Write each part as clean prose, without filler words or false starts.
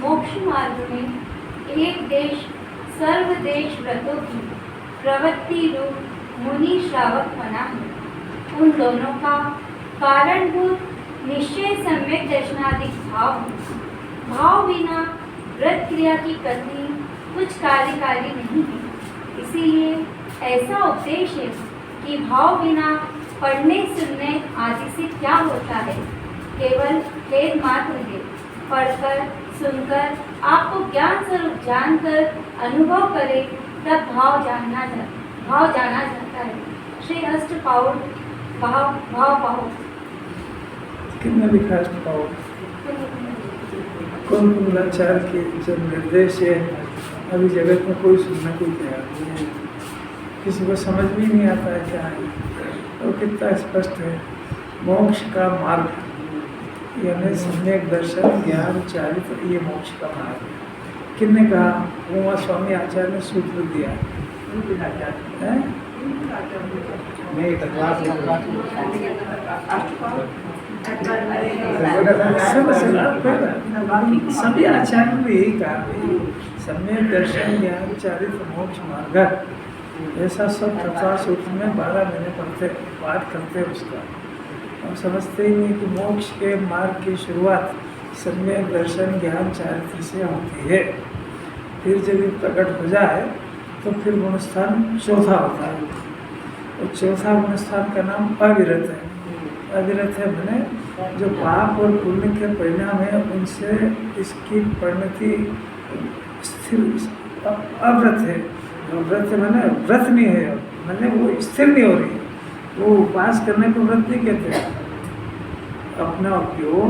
मोक्ष मार्ग में एक देश सर्वदेश व्रतों की प्रवृत्ति रूप मुनि श्रावक बना है। उन दोनों का कारणभूत निश्चय सम्यक दर्शनाधिक भाव बिना व्रत क्रिया की करनी कुछ कार्यकारी नहीं है। इसीलिए ऐसा उपदेश है कि भाव बिना पढ़ने सुनने आदि से क्या होता है, केवल खेद मात्र है। पढ़कर सुनकर आपको ज्ञान स्वरूप जानकर अनुभव करे तब भाव जाना जाता है। श्री अष्टपाउड भाव पाओ। कितना लिखा अष्टपाउड? कौन कुंडलाचार्य के जो निर्देश है, अभी जगत में कोई सुनने को तैयार नहीं है, किसी को समझ भी नहीं आता है क्या है। और कितना स्पष्ट है, मोक्ष का मार्ग यानी सम्यक दर्शन ज्ञान चारित, ये मोक्ष का मार्ग है। किसने कहा? वो स्वामी आचार्य ने सूत्र दिया है। सभी आचार्य ने यही कहा, सम्यक दर्शन ज्ञान चारित मोक्ष मार्ग, ऐसा सब तथा सूत्र में 12 महीने पाठ करते उसका। हम समझते ही नहीं कि मोक्ष के मार्ग की शुरुआत सम्यक दर्शन ज्ञान चारित्र से होती है। फिर जब ये प्रकट हो जाए तो फिर गुणस्थान चौथा होता है, और चौथा गुणस्थान का नाम अविरत है। अविरत है मैंने जो पाप और पुण्य के परिणाम है उनसे इसकी परिणति स्थिर अव्रत है। व्रत है मैंने व्रत नहीं है, मैंने वो स्थिर नहीं हो रही। वो उपास करने को व्रत नहीं कहते। अपना उपयोग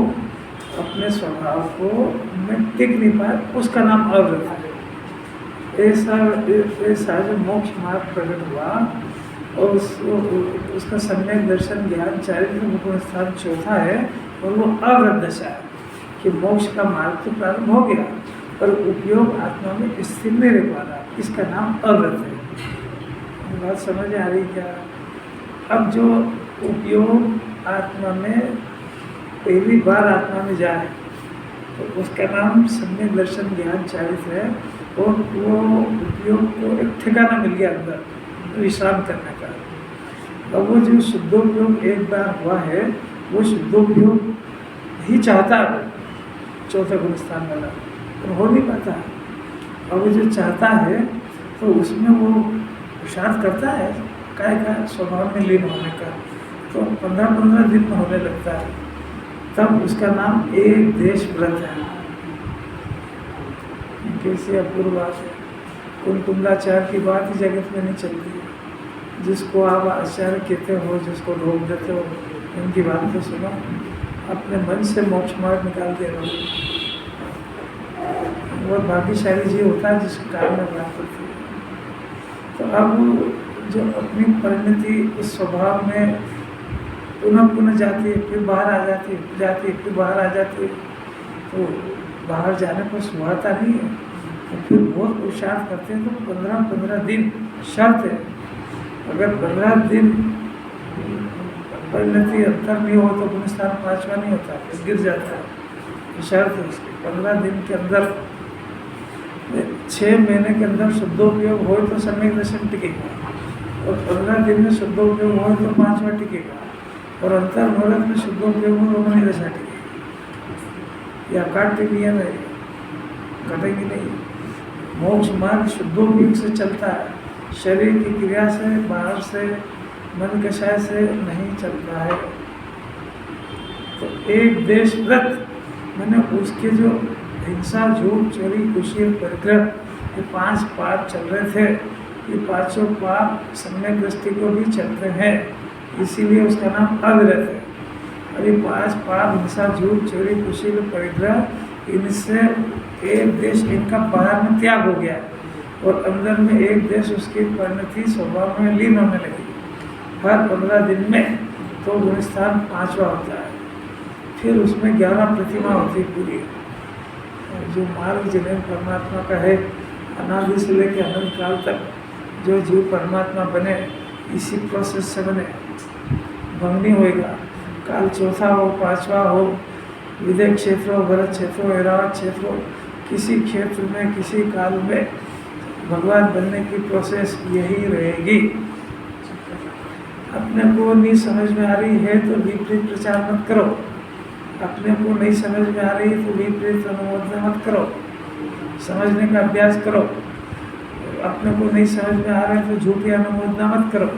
अपने स्वभाव को में टिक नहीं पाए, उसका नाम अव्रत है। ऐसा जो मोक्ष मार्ग प्रकट हुआ और उसका सम्यक दर्शन ज्ञान चारित्र मुकुट स्थान चौथा है, और वो अव्रत दशा है कि मोक्ष का मार्ग तो प्रारंभ हो गया पर उपयोग आत्मा में स्थिर नहीं रह पा रहा, इसका नाम अव्रत है। बात समझ आ रही क्या? अब जो उपयोग आत्मा में पहली बार आत्मा में जाए तो उसका नाम सम्यक दर्शन ज्ञान चारित्र है, और वो उपयोग को एक ठिकाना मिल गया अंदर विश्राम करने का। अब वो जो शुद्धोपयोग एक बार हुआ है वो शुद्धोपयोग ही चाहता है चौथे गुणस्थान वाला, तो हो नहीं पाता। अब वो जो चाहता है तो उसमें वो पुरुषार्थ करता है काय का स्वभाव में लीन होने का, तो 15-15 दिन में होने लगता है। तब उसका नाम एक देश व्रत है। कैसी अपूर्व बात है। कुंडलाचार्य की बात ही जगत में नहीं चलती है। जिसको आप आचार्य कहते हो, जिसको रोक देते हो, उनकी बात तो सुनो, अपने मन से मोक्ष मार्ग निकाल दे रहे हो। बहुत भाग्यशाली जी होता है जिसको काम में प्राप्त होती है। तो अब जो अपनी परिणति उस स्वभाव में पुनः जाती है, फिर बाहर आ जाती है, फिर बाहर आ जाती है, तो बाहर जाने पर सुहाता नहीं है। तो फिर बहुत पुरुषार्थ करते हैं तो 15-15 दिन शर्त है। अगर 15 दिन परिणति अंतर नहीं हो तो गुणस्थान 5वां नहीं होता, फिर गिर जाता है। शर्त है उसकी 15 दिन के अंदर, 6 महीने के अंदर शुद्धोपयोग हो तो सम्यक दर्शन टिकेगा, और 15 दिन में शुद्धोपयोग हो तो 5वां टिकेगा, और अंतर मुहूर्त में शुद्धोपयोग हो तो मनी दशा टिकेगी। या काटते नियम है, कटेंगे नहीं। मोक्ष मार्ग शुद्धोपयोग से चलता है, शरीर की क्रिया से, बाहर से, मन कषाय से नहीं चलता है। तो एक देश व्रत मैंने उसके जो हिंसा, झूठ, चोरी, कुशील, परिग्रह, ये 5 पाप चल रहे थे। ये 5 पाप सम्यक दृष्टि को भी चलते हैं, इसीलिए उसका नाम अविरत है। और ये 5 पाप हिंसा, झूठ, चोरी, कुशील, परिग्रह, इनसे एक देश इनका बाहर में त्याग हो गया और अंदर में एक देश उसकी परिणति स्वभाव में लीन होने लगी। हर 15 दिन में तो गुणस्थान 5वां होता है। फिर उसमें 11 प्रतिमा होती है पूरी। जो मार्ग जिन्हें परमात्मा का है, अनादि से लेकर अनंत काल तक जो जीव परमात्मा बने, इसी प्रोसेस से बने। भंग नहीं होएगा। काल चौथा हो, 5वां हो, विदेह क्षेत्र हो, भरत क्षेत्र हो, ऐरावत क्षेत्र हो, किसी क्षेत्र में किसी काल में भगवान बनने की प्रोसेस यही रहेगी। अपने को नहीं समझ में आ रही है तो विपरीत प्रचार मत करो। अपने को नहीं समझ में आ रही है तो विपरीत अनुमोदन मत करो। समझने का अभ्यास करो। अपने को नहीं समझ में आ रहा है तो झूठी अनुमोदना मत करो।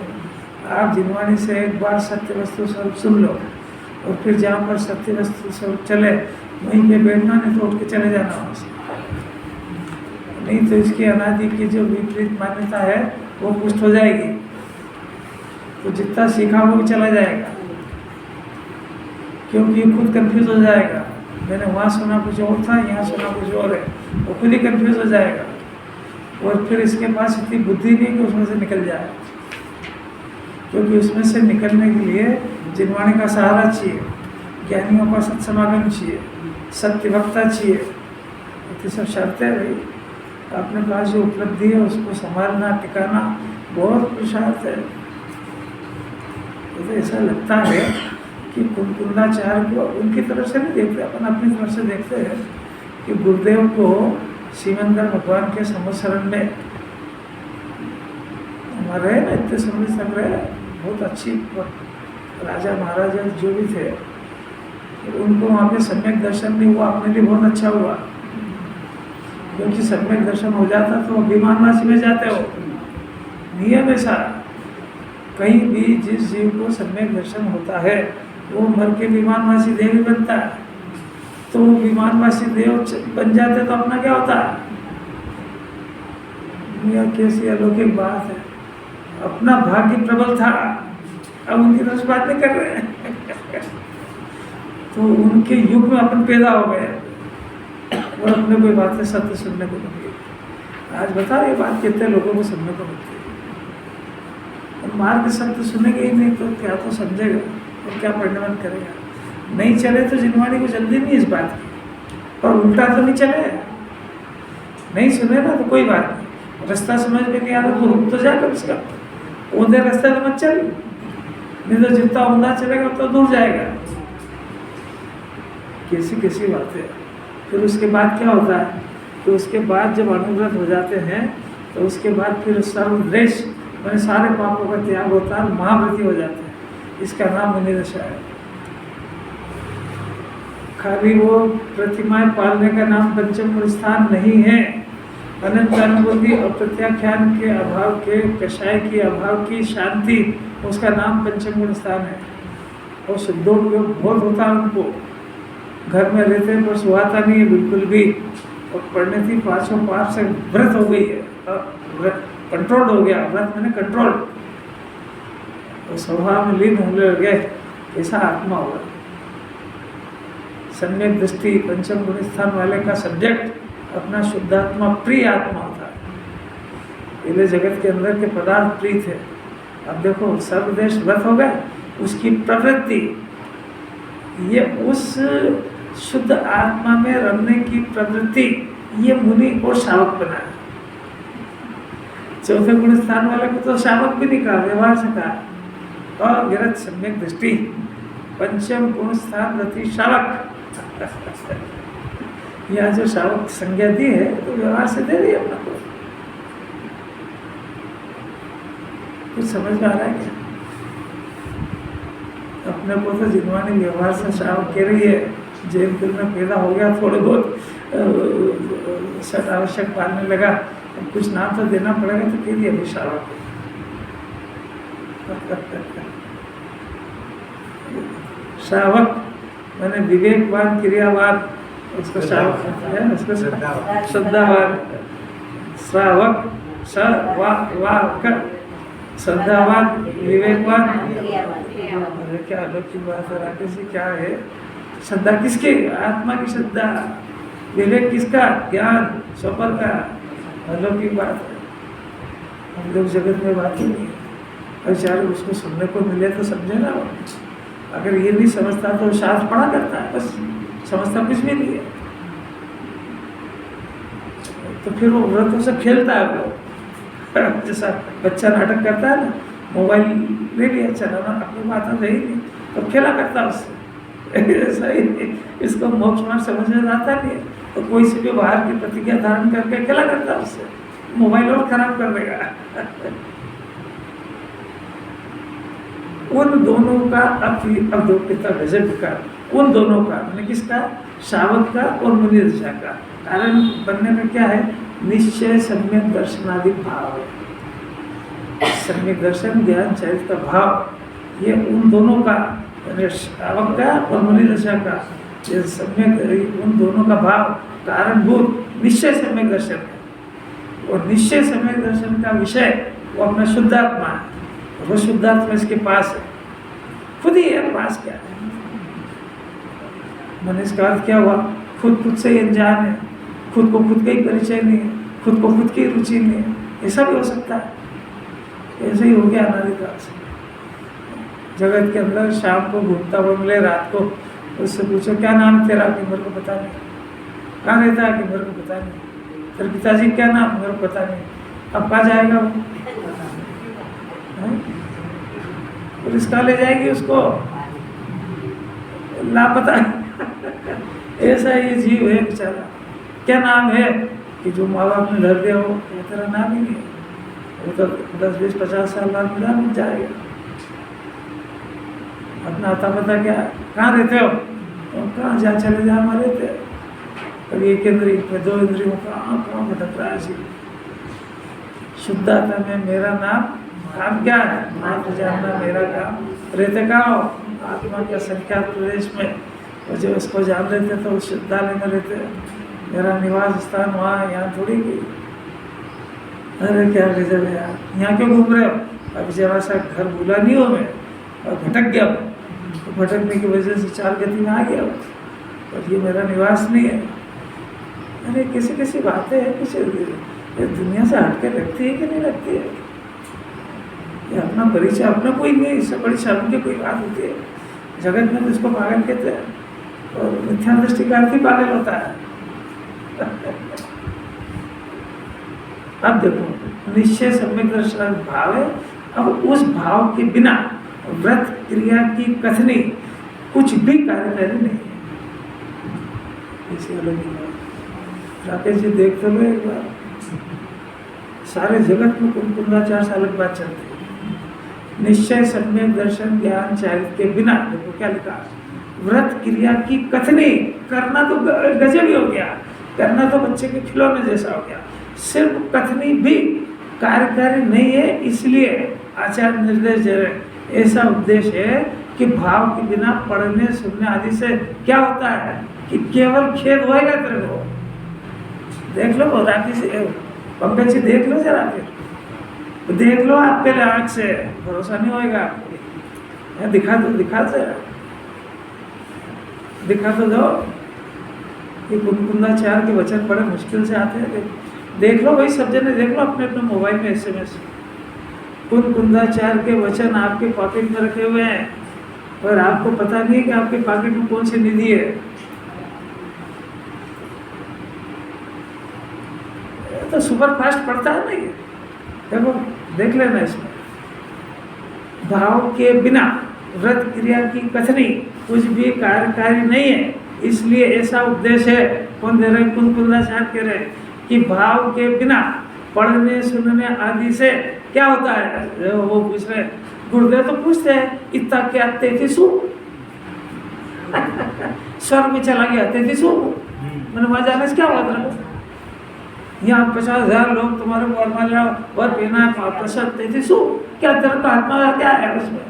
आप जिनवाणी से एक बार सत्य वस्तु स्वरूप सुन लो और फिर जहाँ पर सत्य वस्तु स्वरूप चले वहीं पे बैठना, नहीं तो उठ के चले जाना वहाँ से। नहीं तो इसकी अनादि की जो विपरीत मान्यता है वो पुष्ट हो जाएगी, तो जितना सीखा वो भी चला जाएगा, क्योंकि खुद कंफ्यूज हो जाएगा। मैंने वहाँ सुना कुछ और था, यहाँ सुना कुछ और है, वो खुद ही कंफ्यूज हो जाएगा। और फिर इसके पास इतनी बुद्धि नहीं कि उसमें से निकल जाए, क्योंकि उसमें से निकलने के लिए जिनवाणी का सहारा चाहिए, ज्ञानियों का सत्समागम चाहिए, सत्य वक्ता चाहिए। तो सब शर्तें भाई। अपने पास जो उपलब्धि है उसको संभालना, टिकाना बहुत पुरुषार्थ है। तो ऐसा लगता है कि कुंकुंदाचार्य को उनकी तरफ से नहीं देखते, अपन अपनी तरफ से देखते हैं कि गुरुदेव को सीमंदर भगवान के संवत्सरण में हमारे इतने समय तक रहे, बहुत अच्छी राजा महाराजा जो भी थे, उनको वहाँ पे सम्यक दर्शन नहीं हुआ। अपने लिए बहुत अच्छा हुआ, क्योंकि सम्यक दर्शन हो जाता तो अभिमानवासी में जाते हो। नियम ऐसा, कहीं भी जिस जीव को सम्यक दर्शन होता है वो मर के विमानवासी देव ही बनता है। तो वो विमानवासी देव बन जाते तो अपना क्या होता है? दुनिया कैसी अलौकिक बात है। अपना भाग्य प्रबल था, अब उनकी तरफ से बात नहीं कर रहे हैं। तो उनके युग में अपन पैदा हो गए और अपने कोई बातें सत्य सुनने को मिल गई। आज बताओ ये बात कितने लोगों को सुनने को मिलती है। मार्ग सत्य सुनेंगे ही नहीं तो क्या तो समझेगा और क्या पढ़ने मन करेगा। नहीं चले तो जिनवाणी को जल्दी नहीं इस बात की, पर उल्टा तो नहीं चले। नहीं सुने ना तो कोई बात नहीं, रास्ता समझ में नहीं आ रहा तो रुक तो जा कम से कम। ऊंधे रास्ते तो मत चल, नहीं तो जितना ऊंधा चलेगा उतना दूर जाएगा। कैसी कैसी बातें। फिर उसके बाद क्या होता है कि उसके बाद जब अनुव्रत हो जाते हैं तो उसके बाद फिर सर्वद्वेष मैंने सारे पापों का त्याग होता है, महाव्रती हो जाते हैं। इसका नाम मुनिदशा है। खाली वो प्रतिमाएं पालने का नाम पंचम गुण स्थान नहीं है। अनंत अनुभूति और प्रत्याख्यान के अभाव के, कषाय की अभाव की शांति, उसका नाम पंचम गुण स्थान है। और शुद्धोपयोग बहुत होता है उनको, घर में रहते हैं पर सुहाता नहीं है बिल्कुल भी। और परिणति 5 पाप से व्रत हो गई है, कंट्रोल हो गया। व्रत मैंने कंट्रोल, तो स्वभाव में लीन होने लगे। ऐसा आत्मा होगा। सम्यक दृष्टि पंचम गुण स्थान वाले का सब्जेक्ट अपना शुद्धात्मा प्रिय आत्मा होता है। पहले जगत के अंदर के पदार्थ प्रिय थे, अब देखो सर्वदेश व्रत हो गए। उसकी प्रवृत्ति, ये उस शुद्ध आत्मा में रमने की प्रवृत्ति, ये मुनि और शावक बना है। चौथे गुण स्थान वाले को तो शावक भी नहीं कहा, व्यवहार से कहा। और विरत सम्यक दृष्टि पंचम गुण स्थान रति शावक। यहाँ जो शावक संज्ञा दी है तो व्यवहार से दे रही है अपना को। कुछ समझ में आ रहा है क्या? अपने को तो जिनवाणी व्यवहार से शावक कह रही है। जैन कुल में पैदा हो गया, थोड़े बहुत सत आवश्यक पालने लगा, कुछ नाम तो देना पड़ेगा, तो कह दिया अभी शावक। शावक मैंने विवेकवान, क्रियावान उसको श्रावक है, उसको श्रद्धावान, श्रावक, श्रवाक, श्रद्धावान, विवेकवान। अरे क्या अलौकिक बात है राकेश जी, क्या है? श्रद्धा किसकी? आत्मा की श्रद्धा। विवेक किसका? ज्ञान, स्वपर का। अलौकिक बात है, हम लोग जगत में बात ही नहीं है। बेचारे उसको सुनने को मिले तो समझे ना। अगर ये नहीं समझता तो शास्त्र पढ़ा करता है, बस समझता कुछ भी नहीं है। तो फिर वो व्रतों से खेलता है वो, जैसा बच्चा नाटक करता है ना, मोबाइल ले लिया, चला ना, अपनी बात रही नहीं तो खेला करता है उससे। ऐसा ही इसको मोक्ष मार्ग समझ में आता नहीं है, तो कोई से भी बाहर की प्रतिज्ञा धारण करके खेला करता है उससे, मोबाइल और खराब कर देगा। उन दोनों का अवधोक्ता गजब का, उन दोनों का मैंने किसका? श्रावक का और मुनि दशा का कारण बनने में क्या है? निश्चय, सम्यक दर्शनादि भाव है। सम्यक दर्शन, ज्ञान, चरित्र का भाव, ये उन दोनों का, श्रावक का और मुनि दशा का, ये सम्यक, उन दोनों का भाव कारणभूत निश्चय सम्यक दर्शन है। और निश्चय सम्यक दर्शन का विषय वो अपना शुद्धात्मा है, वो शुद्धात्मा इसके पास है, खुद ही है, पास क्या है? मन इसका अर्थ क्या हुआ? खुद से ही अनजान है, खुद को खुद का ही परिचय नहीं है, खुद को खुद की रुचि नहीं है। ऐसा भी हो सकता है, ऐसे ही हो गया अनादिकाल से। जगत के अंदर शाम को घूमता हुआ मिले, रात को उससे पूछो क्या नाम तेरा, कि मेरे को पता नहीं। कहाँ रहता है, कि मेरे को पता नहीं। तेरे पिताजी क्या नाम, मेरे को पता नहीं। अब कहाँ जाएगा वो? पुलिस कहाँ ले जाएगी उसको? लापता। ऐसा ये जीव है बेचारा। क्या नाम है? कि जो माँ बाप ने धर दिया, वो तेरा नाम ही नहीं है, वो तो 10, 20, 50 साल बाद मिला मिल जाएगा। अपना आता पता क्या? कहाँ रहते हो? कहाँ जा चले जा, हमारे रहते। कभी एक इंद्रिय में, 2 इंद्रियों का कहाँ भटक रहा है। शुद्धात्मा में मेरा नाम, काम क्या है? नाम जानना मेरा काम। रहते कहाँ हो? आत्मा के असंख्यात प्रदेश में। और जो उसको जान लेते तो उस शुद्धालय में रहते। मेरा निवास स्थान वहाँ है, यहाँ थोड़ी गई। अरे क्या गजब है यार, यहाँ क्यों घूम रहे हो? अब जरा सा घर भूला नहीं हो मैं, और भटक गया। तो भटकने की वजह से 4 गति में आ गया, और ये मेरा निवास नहीं है। अरे कैसी कैसी बातें हैं, कुछ ये दुनिया से हट के लगती है कि नहीं लगती है? ये अपना परिचय अपना कोई नहीं, इससे बड़ी शर्म की कोई बात होती है? जगत में तो इसको पागल कहते हैं, और मिथ्या दृष्टि का अर्थ ही पागल होता है। अब देखो, निश्चय सम्यक दर्शन भाव है। अब उस भाव के बिना व्रत क्रिया की कथनी कुछ भी कार्यकारी नहीं है। इसे अलग ही बात। राकेश जी देख तो लो एक बार, सारे जगत में कुंकुंदाचार से अलग बात चलती है। निश्चय सम्यक दर्शन ज्ञान चारित्र के बिना, देखो क्या लिखा, व्रत क्रिया की कथनी करना तो गजब ही हो गया, करना तो बच्चे के खिलौने जैसा हो गया। सिर्फ कथनी भी कार्यकारी नहीं है, इसलिए आचार्य निर्देश दे रहे, ऐसा उद्देश्य है कि भाव के बिना पढ़ने सुनने आदि से क्या होता है कि केवल खेद होएगा तेरे को। देख लो राकेश, पंकज जी देख लो जरा, फिर देख लो आप पहले आँख से, भरोसा नहीं होएगा आपको। दिखा दो, दिखा तो दो। ये कुंकुंदाचार के वचन बड़े मुश्किल से आते हैं। देख लो भाई, सब जने देख लो अपने अपने मोबाइल में SMS। कुंकुंदाचार के वचन आपके पॉकेट में रखे हुए हैं, और आपको पता नहीं कि आपके पॉकेट में कौन सी निधि है। तो सुपर फास्ट पड़ता है ना ये, देखो देख लेना। इसमें भाव के बिना व्रत क्रिया की कथनी कुछ भी कार्यकारी नहीं है, इसलिए ऐसा उद्देश्य है। कौन दे रहे? कुंकुंदाचार्य कह रहे हैं कि भाव के बिना पढ़ने सुनने आदि से क्या होता है। वो पूछ रहे, गुरुदेव तो पूछते हैं इतना क्या 33 स्वर्ग में चला गया 33 मैंने वहां जाने से क्या हुआ था? यहाँ 50,000 लोग तुम्हारे को वरमाला वर पहना है, 33 क्या तेरे को आत्मा क्या है उसमें?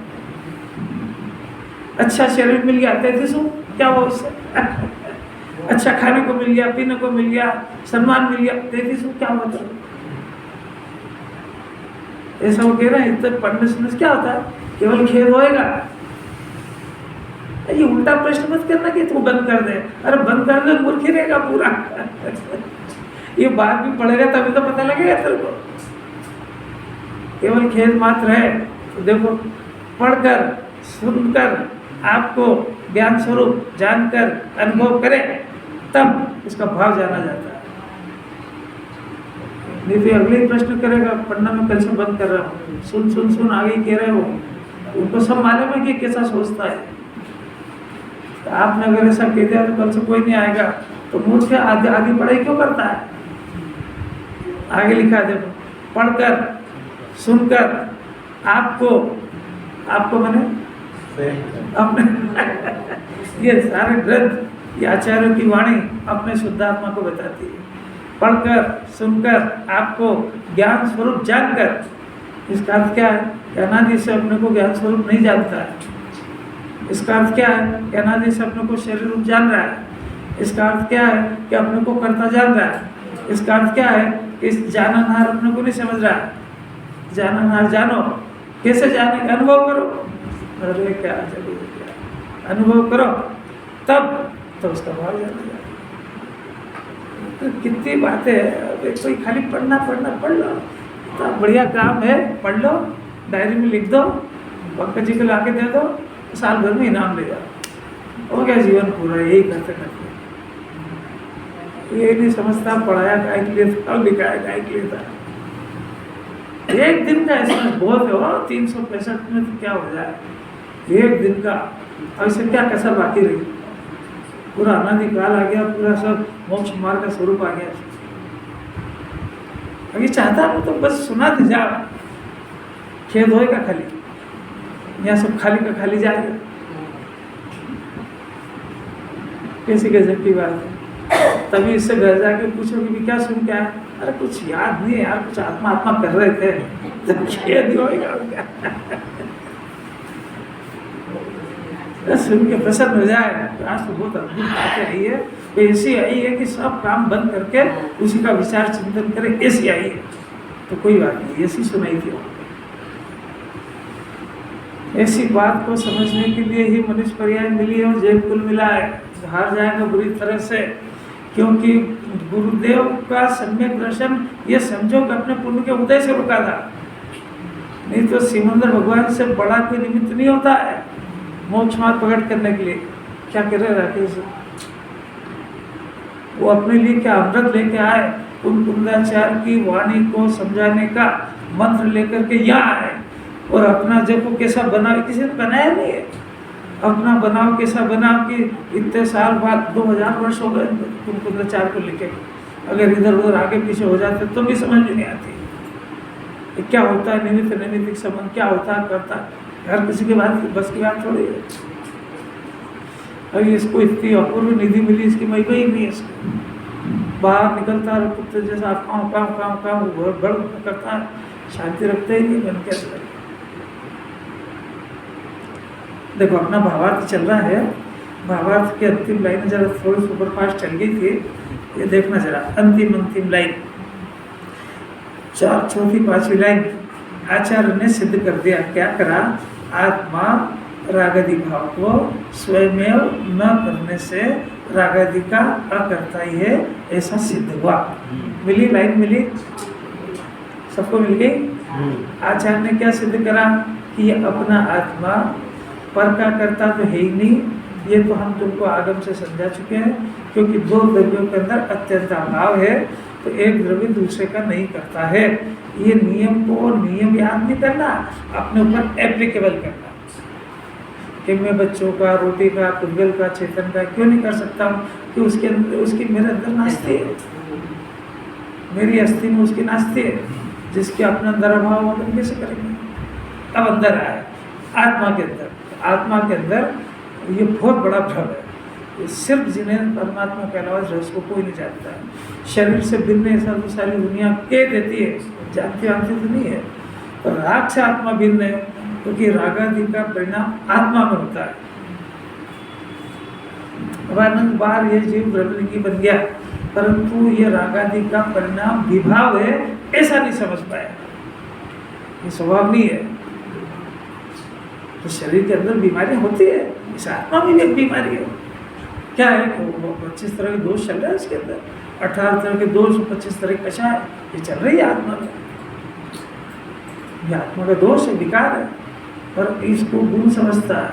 अच्छा शरीर मिल गया 33 क्या हुआ उससे? अच्छा खाने को मिल गया, पीने को मिल गया, सम्मान मिल गया, 33 को क्या होता है? ऐसा वो कह रहे हैं इतना पढ़ने से क्या होता है? केवल खेद होएगा। ये उल्टा प्रश्न मत करना कि तू बंद कर दे। अरे बंद कर दे, मूर्ख ही रहेगा पूरा। ये बात भी पढ़ेगा तभी तो पता लगेगा तेरे को। केवल खेद मात्र है तो देखो, पढ़कर सुनकर आपको ज्ञान स्वरूप जानकर अनुभव करे तब उसका भाव जाना जाता है। नहीं तो अगले ही प्रश्न करेगा, पढ़ना मैं कल से बंद कर रहा हूँ, सुन सुन सुन आगे ही कह रहे हो। उनको सब मालूम है कि कैसा सोचता है। तो आपने अगर ऐसा कह दिया तो कल से कोई नहीं आएगा, तो मूर्ख से आधी पढ़ाई क्यों करता है? आगे लिखा देखो, पढ़कर सुनकर आपको मैंने अपने ये सारे ग्रंथ, ये आचार्यों की वाणी अपने शुद्धात्मा को बताती है। पढ़कर सुनकर आपको ज्ञान स्वरूप जानकर, इसका अर्थ क्या है? अनादि से अपने को ज्ञान स्वरूप नहीं जानता है। इसका अर्थ क्या है? कि अनादि से अपने को शरीर रूप जान रहा है। इसका अर्थ क्या है? कि अपने को कर्ता जान रहा है। इसका अर्थ क्या है? कि इस जाननहार अपने को नहीं समझ रहा है। जाननहार जानो, कैसे जाने? अनुभव करो। अरे क्या अनुभव करो तब तो उसका भाव जाना। तो कितनी बातें हैं। कोई खाली पढ़ना पढ़ लो, तो बढ़िया काम है, पढ़ लो, डायरी में लिख दो, पंकज जी को ला के दे दो, साल भर में इनाम ले जाओ। हो गया जीवन पूरा। यही करते करते ये नहीं समझता पढ़ाया काय के लिए था, लिखाया काय के लिए था। एक दिन का ऐसा बहुत है, 365 में तो क्या हो जाए एक दिन का। ऐसे क्या कसर बाकी रही? पूरा अनादि काल आ गया, पूरा सब मोक्ष मार्ग का स्वरूप आ गया। अभी चाहता हूँ तो बस सुना दे जा, खेद होएगा खाली, यहाँ सब खाली का खाली जाएगा। कैसी गजब की बात है। तभी इससे घर जाके पूछोगे कि क्या सुन क्या है? अरे कुछ याद नहीं है यार, कुछ आत्मा कर रहे थे, तो खेद होएगा क्या? सुन के प्रसन्न हो जाए। आज तो बहुत अद्भुत बातें आई है, ऐसी आई है कि सब काम बंद करके उसी का विचार चिंतन करें, ऐसी आई है। तो कोई बात नहीं, ऐसी सुनाई थी। ऐसी बात को समझने के लिए ही मनुष्य पर्याय मिली है और जैन कुल मिला है। हार जाएगा बुरी तरह से, क्योंकि गुरुदेव का सम्यक दर्शन ये समझो कि अपने पुण्य के उदय से रुका था। नहीं तो सिमंदर भगवान से बड़ा कोई निमित्त नहीं होता है मोक्ष मार्ग प्रकट करने के लिए। क्या कर रहे राकेश? वो अपने लिए क्या अमृत लेके आए, उन कुंदाचार्य की वाणी को समझाने का मंत्र लेकर के यहाँ आए। और अपना देखो कैसा बनाओ, किसी ने बनाया नहीं है। अपना बनाओ कैसा बनाओ कि इतने साल बाद 2000 वर्ष हो गए कुंदाचार्य को लिखे। अगर इधर उधर आगे पीछे हो जाते तो भी समझ में नहीं आती क्या होता है। निमित्त नैमित्तिक संबंध क्या होता है करता है, हर किसी के बाद बस की बात थोड़ी है। अभी इसको इतनी अपूर्व निधि मिली, इसकी महिमा ही नहीं है। इसको बाहर निकलता है कुत्ते जैसा काम बड़ करता है, शांति रखता ही नहीं। मन कैसे देखो अपना भावार्थ चल रहा है। भावार्थ की अंतिम लाइन जरा थोड़ी सुपर फास्ट चल गई थी, ये देखना जरा। अंतिम लाइन, चौथी पांचवी लाइन आचार्य ने सिद्ध कर दिया। क्या करा? आत्मा रागादि भाव को स्वयमेव न करने से रागादि का अकर्ता ही है, ऐसा सिद्ध हुआ। मिली लाइन? मिली? सबको मिल गई? आचार्य ने क्या सिद्ध करा कि ये अपना आत्मा पर का करता तो है ही नहीं। ये तो हम तुमको आगम से समझा चुके हैं, क्योंकि दो द्रव्यों के अंदर अत्यंत अभाव है, तो एक द्रव्य दूसरे का नहीं करता है। ये नियम को नियम याद नहीं करना, अपने ऊपर एप्लीकेबल करना कि मैं बच्चों का, रोटी का, पुद्गल का, चेतन का क्यों नहीं कर सकता हूँ? कि उसके अंदर, उसकी मेरे अंदर नास्ती है, मेरी अस्थि में उसकी नास्ती है। जिसके अपने अंदर अभाव हो कैसे करेंगे? अब अंदर आए आत्मा के अंदर। आत्मा के अंदर ये बहुत बड़ा भ्रम है। सिर्फ जिन्हें परमात्मा के अलावा उसको कोई नहीं जानता है। शरीर से भिन्न ऐसा तो सारी दुनिया कह देती है, जानती तो नहीं है। पर राग से आत्मा भिन्न है, क्योंकि रागादि का परिणाम आत्मा में होता है। अब अनंत बार ये जीव ब्रह्मलिंगी बन गया, परंतु ये रागादि का परिणाम विभाव है ऐसा नहीं समझ पाया। ये स्वभाव नहीं है। तो शरीर के अंदर बीमारी होती है, इस आत्मा में भी एक बीमारी है। क्या है? 25 तरह के दोष चल रहे हैं इसके अंदर, 18 तरह के दोष, 25 तरह के कषाय, ये चल रही है आत्मा में। ये आत्मा का दोष है, विकार है, और इसको गुण समझता है।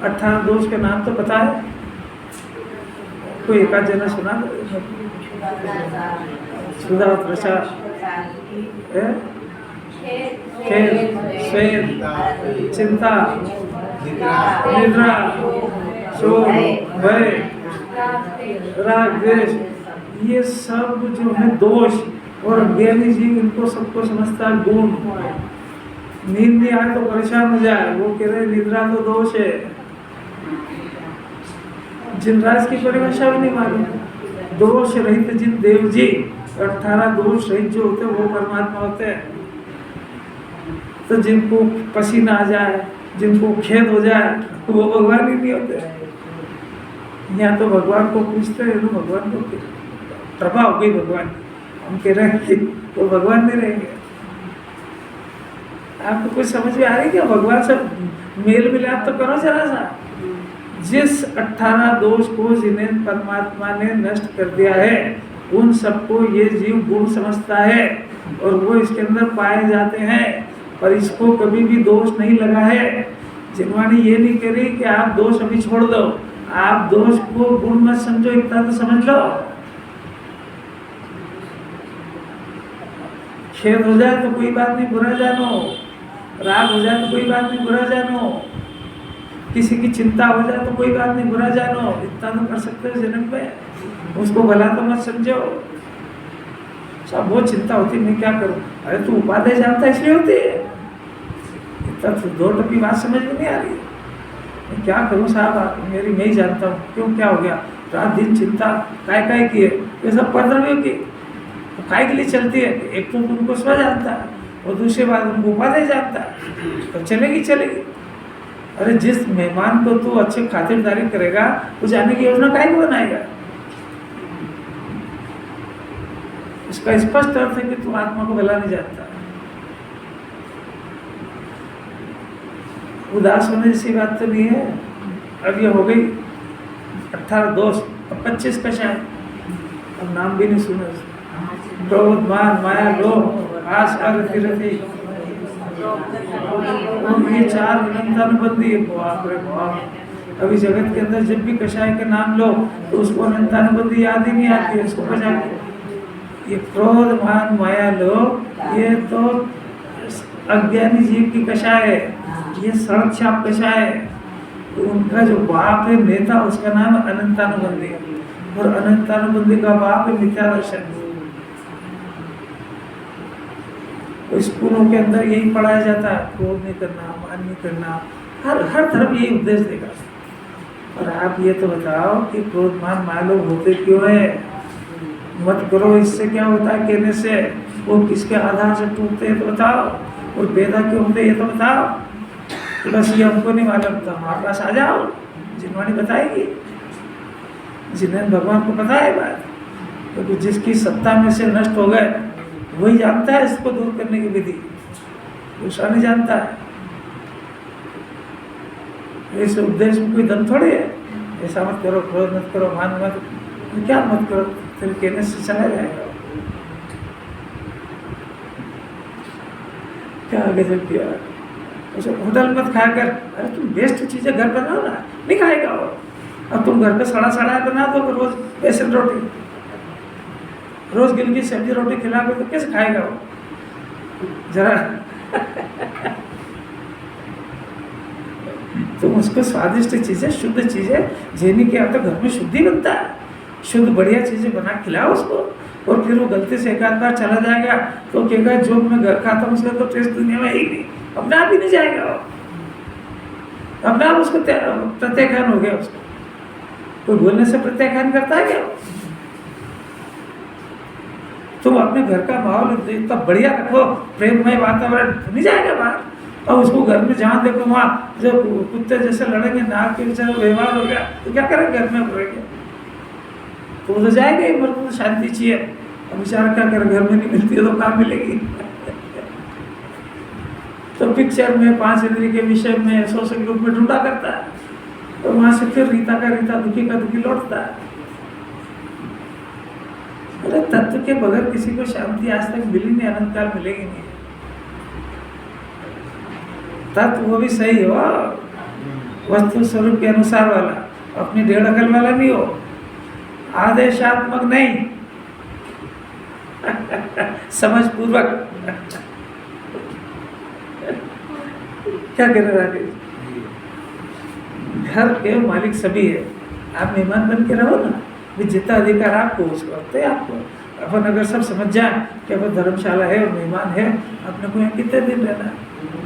18 दोष के नाम तो पता है? कोई एक आध जना सुना? सुधा, त्रषा, खेद, स्वेद, चिंता, निद्रा, शोक, भय, राग, द्वेष, ये सब जो है दोष। और ज्ञानी जीव इनको सबको समझता है गुण। नींद नहीं आए तो परेशान हो जाए, वो कह रहे निद्रा तो दोष है। जिनराज की परिभाषा भी नहीं मालूम। दोष रहित जिन देव जी, 18 दोष रहित जो होते हैं वो परमात्मा होते हैं। तो जिनको पसीना आ जाए, जिनको खेद हो जाए, वो भगवान ही नहीं होते। यहाँ तो भगवान को पूछते हैं, तो भगवान को प्रभा हो गई भगवान, हम कह रहे हैं कि वो भगवान नहीं रहेंगे। आपको कुछ समझ में आ रही है क्या? भगवान से मेल मिलाप तो करो जरा सा। जिस 18 दोष को जिन्हें परमात्मा ने नष्ट कर दिया है, उन सबको ये जीव गुण समझता है और वो इसके अंदर पाए जाते हैं, पर इसको कभी भी दोष नहीं लगा है। जिनवाणी ये नहीं कह रही कि आप दोष अभी छोड़ दो, आप दोष को गुण मत समझो, इतना तो समझ लो। खेद हो जाए तो कोई बात नहीं, बुरा जानो। राग हो जाए तो कोई बात नहीं, बुरा जानो। किसी की चिंता हो जाए तो कोई बात नहीं, बुरा जानो। इतना तो कर सकते हो जन्म में, उसको भला तो मत समझो। सब वो चिंता होती मैं क्या करूं, अरे तू उपाध्याय जानता इसलिए होती है। इतना तो 2 टपी बात समझ में नहीं आ रही। मैं क्या करूं साहब, मेरी मैं ही जानता हूँ। क्यों, क्या हो गया? रात दिन चिंता काय की है, ये सब परद्रव्यों की। तो काय के लिए चलती है? एक तो तुमको स्व जानता है और दूसरी बात उनको उपाध्याय जानता है, तो चलेगी चलेगी। अरे जिस मेहमान को तू अच्छे खातिरदारी करेगा, वो जाने की योजना काय को बनाएगा? इसका स्पष्ट अर्थ है कि तू आत्मा को भला नहीं जानता। उदास होने जैसी बात तो नहीं है। अब ये हो गई 18 दोष, अब 25 कषाय। अब नाम भी नहीं सुना। क्रोध, मान, माया, लोभ, आस, अरति, ये 4 अनंतानुबंधी है। बाप रे बाप। अभी जगत के अंदर जब भी कषाय के नाम लो तो उसको अनंतानुबंधी याद ही नहीं आती है। इसको कषाय, ये क्रोध, मान, माया, लोभ, ये तो अज्ञानी जीव की कषाय है। ये सड़क छाप कषाय है। तो उनका जो बाप है नेता, उसका नाम अनंतानुबंधी, और अनंतानुबंधी का बाप है मिथ्या दर्शन। तो स्कूलों के अंदर यही पढ़ाया जाता है, क्रोध नहीं करना, मान नहीं करना, हर तरफ यही उपदेश देगा। और आप ये तो बताओ कि क्रोध, मान, माया, लोभ होते क्यों है? मत करो, इससे क्या होता है कहने से? वो किसके आधार से टूटते हैं तो बताओ, और पैदा क्यों होते हैं ये तो बताओ। तो बस ये हमको नहीं मालूम, तो हमारे पास आ जाओ, जिनवाणी बताएगी। जिन्हें भगवान को पता है बात, क्योंकि तो जिसकी सत्ता में से नष्ट हो गए वही जानता है इसको दूर करने की विधि, दूसरा नहीं जानता है। इस उपदेश में कोई दम थोड़ी है। ऐसा मत करो, क्रोध मत करो, मान मत, क्या मत करो, फिर कहने से चला जाएगा। क्या आगे चल किया? उसे होटल मत खाया कर। अरे तुम बेस्ट चीजें घर बनाओ ना, नहीं खाएगा वो। अब तुम घर पे सड़ा सड़ा बना दो रोज बेसन रोटी, रोज गिल की सब्जी रोटी खिला दो तो कैसे खाएगा वो? जरा तुम उसको स्वादिष्ट चीजें, शुद्ध चीजें, जेनी के तो घर में शुद्धि बनता है, शुद्ध बढ़िया चीजें बना खिलाओ उसको। और फिर वो गलती से एक आध बार चला जाएगा तो कहेगा जो मैं घर खाता हूँ उसका तो टेस्ट दुनिया में ही नहीं, अपने आप ही नहीं जाएगा वो, अपने आप उसको प्रत्याख्यान हो गया। उसको कोई बोलने से प्रत्याख्यान करता है क्या? तुम अपने घर का माहौल इतना बढ़िया रखो, प्रेममय वातावरण, नहीं जाएगा बाहर। और उसको घर में जहाँ देखो वहाँ जब कुत्ते जैसे लड़ेंगे, नाक के बेचारा व्यवहार हो गया तो क्या करेंगे, घर में रहेंगे तो वो तो जाएगा ही, मेरे को तो शांति चाहिए। अब बेचारा क्या करे, घर में नहीं मिलती है तो कहाँ मिलेगी। तो पिक्चर में 5 इंद्रिय के विषय में सोशल ग्रुप में ढूंढा करता है, तो वहां से फिर रीता का रीता, दुखी का दुखी लौटता है। अरे तत्व के बगैर किसी को शांति आज तक मिली नहीं, अनंत काल मिलेगी नहीं। तत्व वो भी सही हो, वस्तु स्वरूप के अनुसार वाला, अपनी डेढ़ अकल वाला नहीं हो, आदेशात्मक नहीं, समझ पूर्वक। क्या कह रहे राकेश? घर के मालिक सभी है, आप मेहमान बन के रहो ना, भी जितना अधिकार आपको उसको होते है आपको। अपन अगर सब समझ जाए कि अपन धर्मशाला है और मेहमान है, अपने को यहाँ कितने दिन रहना,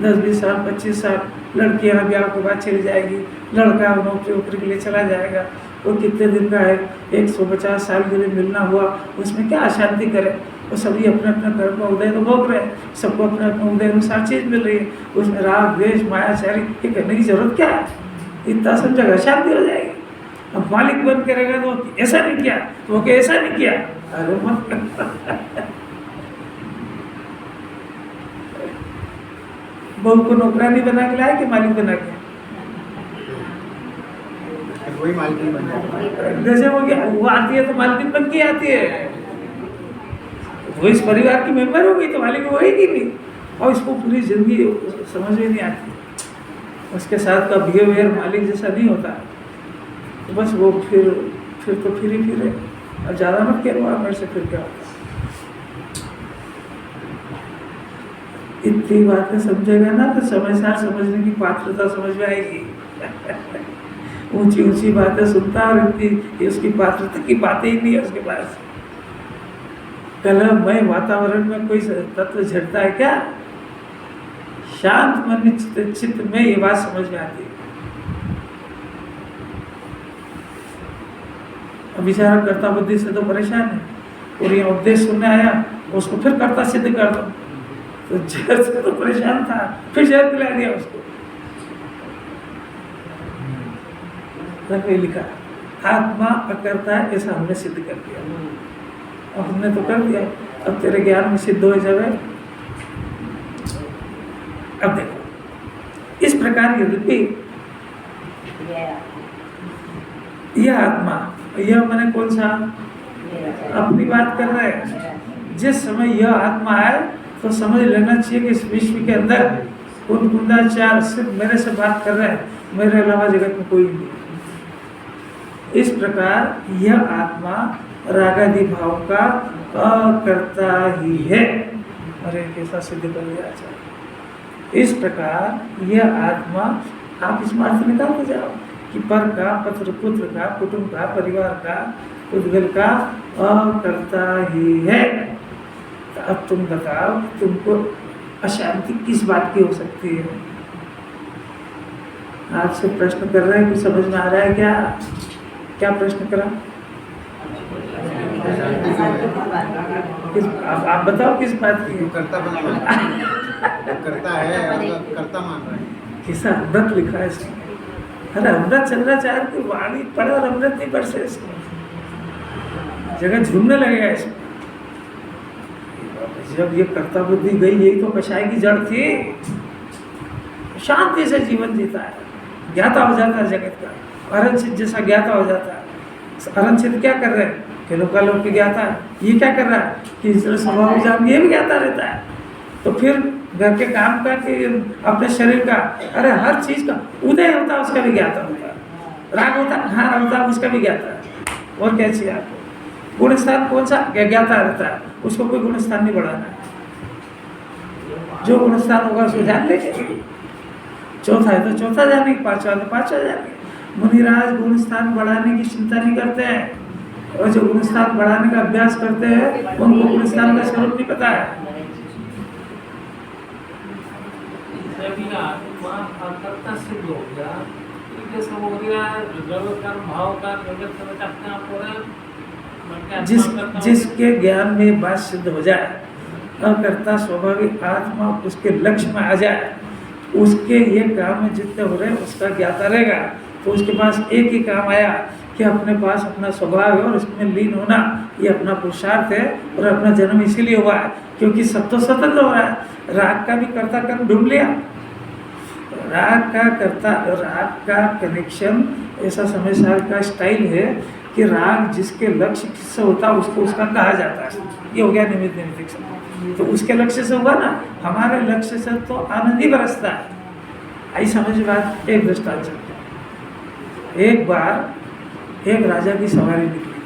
10-20 साल 25 साल, लड़कियाँ ब्याह के बाद चली जाएगी, लड़का नौकरी वोकरी के लिए चला जाएगा, वो कितने दिन का है, 150 साल के लिए मिलना हुआ, उसमें क्या अशांति करे। वो सभी अपने अपने कर्म का उदय तो भोग रहे हैं, सबको अपने अपने उदय अनुसार चीज मिल रही है, उसमें राग द्वेष मायाचारी ये करने की जरूरत क्या है? इतना समझेगा शांति हो जाएगी। अब मालिक बन के रहेगा तो ऐसा नहीं किया, तो वो ऐसा नहीं किया, अरे मत बहू को नौकरानी बना के लाए कि मालिक बना के? वही मालकिन बन जाता जैसे हो गया, वो आती है तो मालकिन बन के आती है, वो इस परिवार की मेंबर हो गई तो मालिक होगी नहीं, और इसको पूरी जिंदगी समझ में नहीं आती, उसके साथ का बिहेवियर मालिक जैसा नहीं होता, तो बस वो फिर तो फिर ही फिर है। अब ज़्यादा मत करो आप मेरे से, फिर क्या होता। इतनी बातें समझेगा ना तो समय सार समझने की पात्रता समझ में आएगी। ऊंची ऊंची बातें सुनता और इतनी उसकी पात्रता की बातें ही नहीं है उसके पास। कलहमय वातावरण में कोई तत्व झड़ता है क्या? शांत मन चित्त में ये बात समझ में आती है। अब बेचारा कर्ता बुद्धि से तो परेशान है, और ये उपदेश सुनने आया उसको फिर कर्ता सिद्ध कर दो, तो जहर से तो परेशान था, फिर जहर पिला दिया उसको। लिखा आत्मा अकर्ता है, ऐसा हमने सिद्ध कर दिया। अब हमने तो कर दिया, अब तेरे ज्ञान में सिद्ध हो जाए। अब देखो इस प्रकार यद्यपि यह आत्मा, यह मैंने कौन सा अपनी बात कर रहा है, जिस समय यह आत्मा है तो समझ लेना चाहिए कि इस विश्व के अंदर कुंदाचार सिर्फ मेरे से बात कर रहे हैं, मेरे अलावा जगत में कोई नहीं। इस प्रकार यह आत्मा रागादि भाव का अकर्ता ही है। अरे कैसा सिद्ध कर दिया। इस प्रकार यह आत्मा, आप इस मार्ग से निकालते जाओ कि पर का, पत्र पुत्र का, कुटुंब का, परिवार का, उद्गल का अकर्ता ही है। तो अब तुम बताओ तुमको अशांति किस बात की हो सकती है? आपसे प्रश्न कर रहे हैं, कुछ समझ में आ रहा है क्या? क्या प्रश्न करा? आप बताओ किस बात की? करता बना करता है, करता मान रहा है। किसा अमृत लिखा है इसमें? अरे अमृत चंद्राचार्य की वाणी पढ़ा और अमृत नहीं बरसे इसमें, जगह झूमने लगेगा इसमें। जब ये कर्ता बुद्धि गई, यही तो कषाय की जड़ थी। शांति से जीवन जीता है, ज्ञाता हो जाता है जगत का, अरंचित जैसा ज्ञाता हो जाता है। अरंचित क्या कर रहे हैं कि लोकालोक की ज्ञाता है, ये क्या कर रहा है कि इस तरह स्वभाव जान, ये भी ज्ञाता रहता है। तो फिर घर के काम का कि अपने शरीर का, अरे हर चीज का उदय होता है, उसका भी ज्ञाता होता है। राग होता है, हाँ होता है, उसका भी ज्ञाता है। और क्या चाहिए आपको? गुण स्थान कौन सा ज्ञाता रहता है, उसको कोई गुण स्थान नहीं बढ़ाना है। जो गुण स्थान होगा उसको जान लेंगे। चौथा है तो चौथा जाने, पांचवा तो पांचवा जाने। मुनिराज गुण स्थान बढ़ाने की चिंता नहीं करते हैं, और जो गुण स्थान बढ़ाने का अभ्यास करते हैं उनको गुण स्थान का स्वरूप नहीं पता है। सिद्ध हो गया, भाव का अपने आप जिसके ज्ञान में बात सिद्ध हो जाए, अकर्ता स्वाभाविक आत्मा उसके लक्ष्य में आ जाए, उसके ये काम में जितने हो रहे हैं उसका ज्ञाता रहेगा। तो उसके पास एक ही काम आया कि अपने पास अपना स्वभाव है और उसमें लीन होना, ये अपना पुरुषार्थ है और अपना जन्म इसीलिए हुआ है क्योंकि सब तो स्वतंत्र हो रहा है। राग का भी कर्ता कर्म ढूंढ लिया, राग का कनेक्शन ऐसा समय साल का स्टाइल है कि राग जिसके लक्ष्य से होता है उसको उसका कहा जाता है। ये हो गया निमित्त नैमित्तिक संबंध। तो उसके लक्ष्य से हुआ ना, हमारे लक्ष्य से तो आनंद ही बरसता है। आई समझ बात। एक दृष्टांत चलते हैं। एक बार एक राजा की सवारी निकली,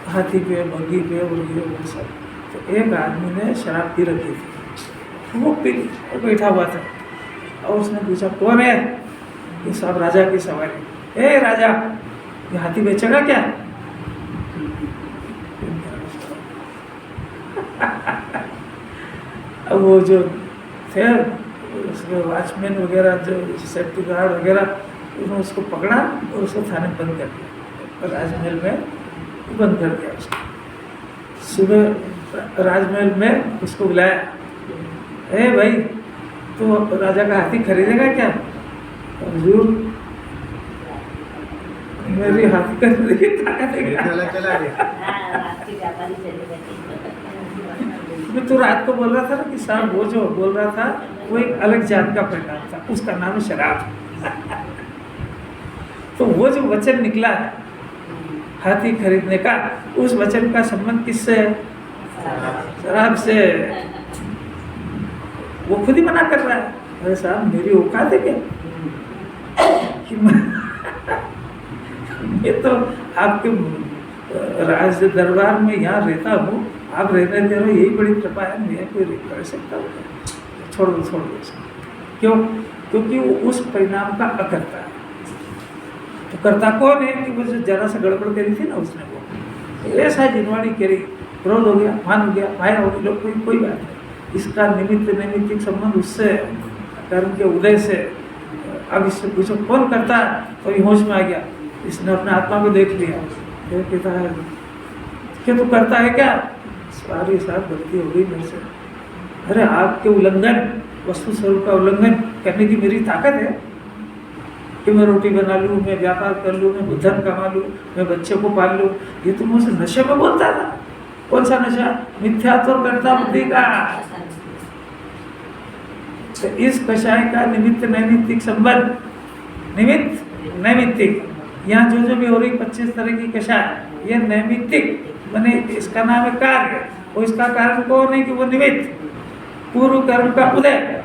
हाथी पे, बग्घी पे और ये वो सब। तो एक आदमी ने शराब पी रखी थी, वो पी और बैठा हुआ था और उसने पूछा कौन है? ये सब राजा की सवारी। ए राजा, ये हाथी बेचेगा क्या? अब वो जो थे उसके वॉचमैन वगैरह, जो सेफ्टी गार्ड वगैरह, उन्होंने उसको पकड़ा और उसको थाने में बंद कर दिया, राजमहल में बंद कर दिया उसको। सुबह राजमहल में उसको बुलाया, ए भाई तो राजा का हाथी खरीदेगा क्या? हुजूर, मेरी हाथी खरीदने की ताकत है। चला गया। तो रात को बोल रहा था ना कि साहब वो जो बोल रहा था वो एक अलग जात का प्रकार था, उसका नाम है शराब। तो वो जो वचन निकला है हाथी खरीदने का, उस वचन का संबंध किससे है? शराब से। वो खुद ही मना कर रहा है, अरे साहब मेरी औकात है क्या कि ये तो आपके राज दरबार में यहाँ रहता हूँ, आप रहने दे रहे हो, यही बड़ी कृपा है, मैं कोई कर सकता हूँ? छोड़ दो। क्यों? क्योंकि वो उस परिणाम का अकर्ता है। तो कर्ता कौन है? कि वो जो जरा सा गड़बड़ करी थी ना उसने, वो ऐसा जिनवाड़ी करी, क्रोध हो गया, मान हो गया, माया हो गई, लोग कोई बात नहीं। इसका निमित्त नैमित्तिक संबंध उससे, कर्म के उदय से। अब इससे पूछो कौन करता है? तो ये होश में आ गया, इसने अपने आत्मा को देख लिया, फिर कहता है क्या तू करता है क्या? सॉरी साहब, गलती हो गई मेरे से। अरे आपके उल्लंघन, वस्तु स्वरूप का उल्लंघन करने की मेरी ताकत है कि मैं रोटी बना लूँ, मैं व्यापार कर लूँ, मैं धन कमा लूँ, मैं बच्चे को पाल लूँ। ये तो मुझसे नशे में बोलता था। कौन सा नशा? मिथ्यात्व करता बुद्धि का। तो इस कषाय का निमित्त नैमित्तिक संबंध, निमित्त नैमित्तिक, यहाँ जो भी हो रही 25 तरह की कषाय, ये नैमित्तिक माने इसका नाम है कार्य, और इसका कारण कौन है? कि वो निमित्त, पूर्व कर्म का उदय।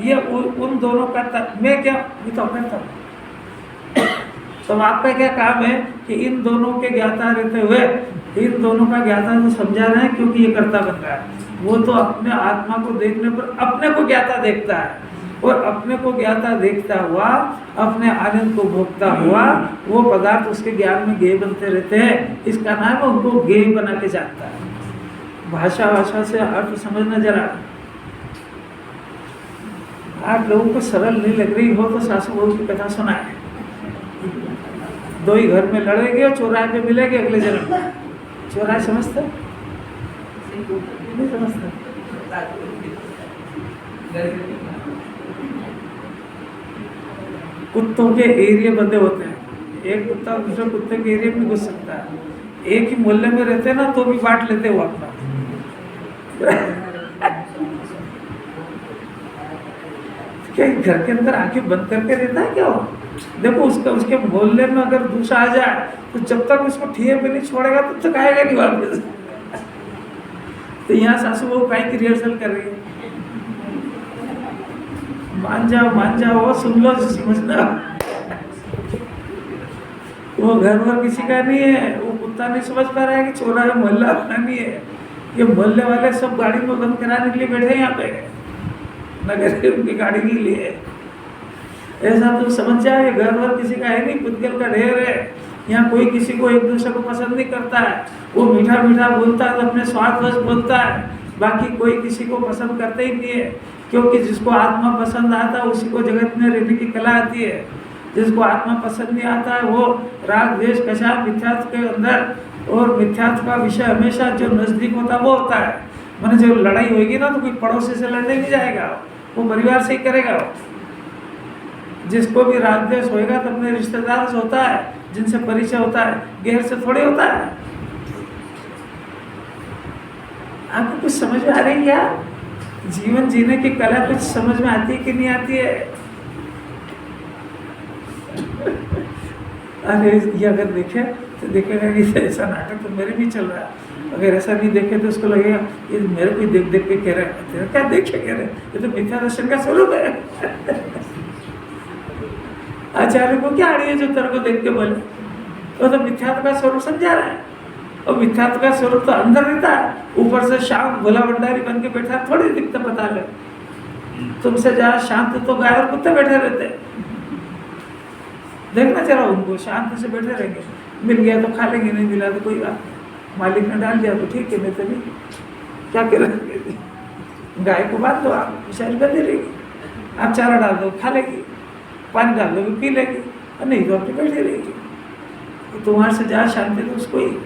ये उन दोनों का मैं क्या तो करता हूँ। तो आपका क्या काम है कि इन दोनों के ज्ञाता रहते हुए इन दोनों का ज्ञाता तो समझा रहे हैं, क्योंकि ये कर्ता बन रहा है। वो तो अपने आत्मा को देखने पर अपने को ज्ञाता देखता है, और अपने को ज्ञाता देखता हुआ अपने आनंद को भोगता हुआ वो पदार्थ उसके ज्ञान में गेय बनते रहते हैं। इसका नाम है उनको गेय बना के जानता है। भाषा से अर्थ समझना जरा। आप लोगों को सरल नहीं लग रही हो तो सासू बहू की कथा सुनाए। दो ही घर में लड़ेंगे और चौराहे पे मिलेंगे अगले जन्म में। चौराहे समझते नहीं? समझते। कुत्तों के एरिया बंधे होते हैं, एक कुत्ता दूसरे कुत्ते के एरिया में घुस सकता है। एक ही मोहल्ले में रहते हैं ना तो भी बांट लेते हो अपना। क्या घर के अंदर आंखें बंद करके रहता है क्या? देखो उसके मोहल्ले में अगर दूसरा आ जाए तो जब तक उसको ठिये पे नहीं छोड़ेगा तब तक आएगा नहीं वापस। तो यहाँ सासू बहू काहे की रिहर्सल कर रही है? मान जाओ, सुन लो, समझना। वो घर वर किसी का नहीं है। वो कुत्ता नहीं समझ पा रहा है कि चौराहा मोहल्ला अपना नहीं है। ये मोहल्ले वाले सब गाड़ी में बंद कराने के लिए बैठे हैं यहाँ पे, नगर उनकी गाड़ी के लिए। ऐसा तो समझ जाए, घर वर किसी का है नहीं, पुद्गल का ढेर है। यहाँ कोई किसी को एक दूसरे को पसंद नहीं करता है। वो मीठा मीठा बोलता है तो अपने स्वार्थवश बोलता है, बाकी कोई किसी को पसंद करते ही नहीं है। क्योंकि जिसको आत्मा पसंद आता है उसी को जगत में रहने की कला आती है। जिसको आत्मा पसंद नहीं आता है वो राग द्वेष कषाय मिथ्यात्व के अंदर, और मिथ्यात्व का विषय हमेशा जो नजदीक होता है वो होता है। मैंने जो लड़ाई होगी ना तो कोई पड़ोसी से लड़ने नहीं जाएगा, वो परिवार से ही करेगा। वो जिसको भी राग द्वेष होएगा तो अपने रिश्तेदार से होता है, जिनसे परिचय होता है, गैर से थोड़े होता है। आपको कुछ समझ में आ रही है क्या? जीवन जीने की कला कुछ समझ में आती है कि नहीं आती है? अरे ये अगर देखे तो देखेगा कि ऐसा नाटक तो मेरे भी चल रहा है। अगर ऐसा नहीं देखे तो उसको लगेगा ये मेरे को देख देख के कह रहे हैं। तेरा क्या देख के कह रहे हैं? ये तो मिथ्या दर्शन का स्वरूप है। आचार्य को क्या अड़ी है जो तेरे को देख के बोले? वो तो मिथ्यात्व का स्वरूप समझा रहा है। और मिथ्यात्व का स्वरूप तो अंदर रहता है, ऊपर से शांत भोला भंडारी बन के बैठा थोड़ी दिखता। पता ले तुमसे ज्यादा शांत तो गाय और कुत्ते बैठे रहते हैं। देखना जरा उनको, शांत से बैठे रहेंगे। मिल गया तो खा लेंगे, नहीं मिला तो कोई बात नहीं। मालिक ने डाल दिया तो ठीक है, नहीं तो नहीं। क्या करेंगे? गाय को बांध दो आप, बेचारी बंदी रहेगी। आप चारा डाल दो खा लेगी, पानी डाल दो पी लेगी, और नहीं तो अपनी बैठी रहेगी। तो वहाँ से ज़्यादा शांति तो उसको ही।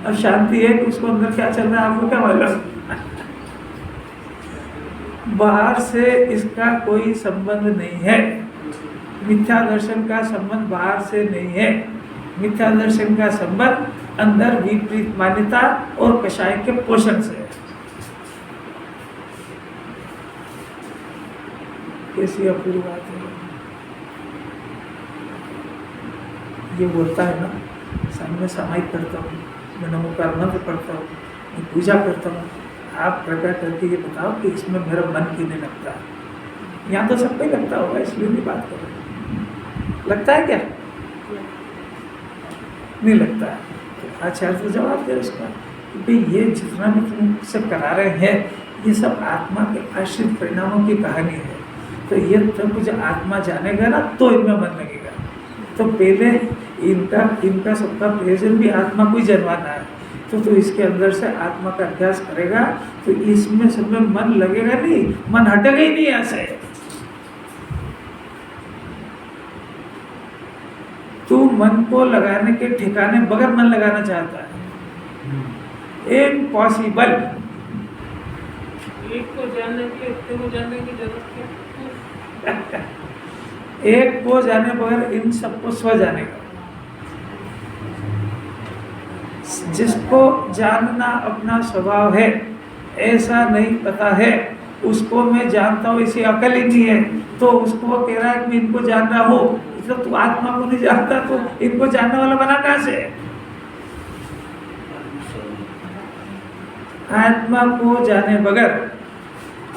अब शांति है कि उसको अंदर क्या चल रहा है आपको क्या मालूम? बाहर से इसका कोई संबंध नहीं है। मिथ्या दर्शन का संबंध बाहर से नहीं है। मिथ्या दर्शन का संबंध अंदर विपरीत मान्यता और कषाय के पोषण से है। कैसी अपूर्व बात है। ये बोलता है ना, सामने सामायिक करता हूँ, मैं नमोकार मंत्र पढ़ता हूँ, मैं पूजा करता हूँ। आप कृपया करके ये बताओ कि इसमें मेरा मन क्यों नहीं लगता? यहाँ तो सबको ही लगता होगा, इसलिए नहीं बात करो। लगता है क्या? नहीं लगता है। तो आचार्य तो जवाब दे उसका कि भाई ये जितना भी तुमसे करा रहे हैं, ये सब आत्मा के आश्रित परिणामों की कहानी है। तो ये तब जब आत्मा जानेगा ना तो इनमें मन लगेगा। तो पहले इनका सबका प्रयोजन भी आत्मा को ही जनवाना है। तो इसके अंदर से आत्मा का अभ्यास करेगा तो इसमें सब में मन लगेगा नहीं, मन हटेगा ही नहीं ऐसे। तू मन को लगाने के ठिकाने बगैर मन लगाना चाहता है, इम्पॉसिबल। एक को जानने के लिए इतने को जानने की जरूरत क्या? एक को जाने बगैर इन सबको स्व जानेगा। जिसको जानना अपना स्वभाव है, ऐसा नहीं पता है, उसको मैं जानता हूँ, इसे अकल ही नहीं है, तो उसको वो कह रहा है कि मैं इनको जान रहा हूँ। मतलब तू आत्मा को नहीं जानता तो इनको जानने वाला बना कहाँ से? आत्मा को जाने बगैर,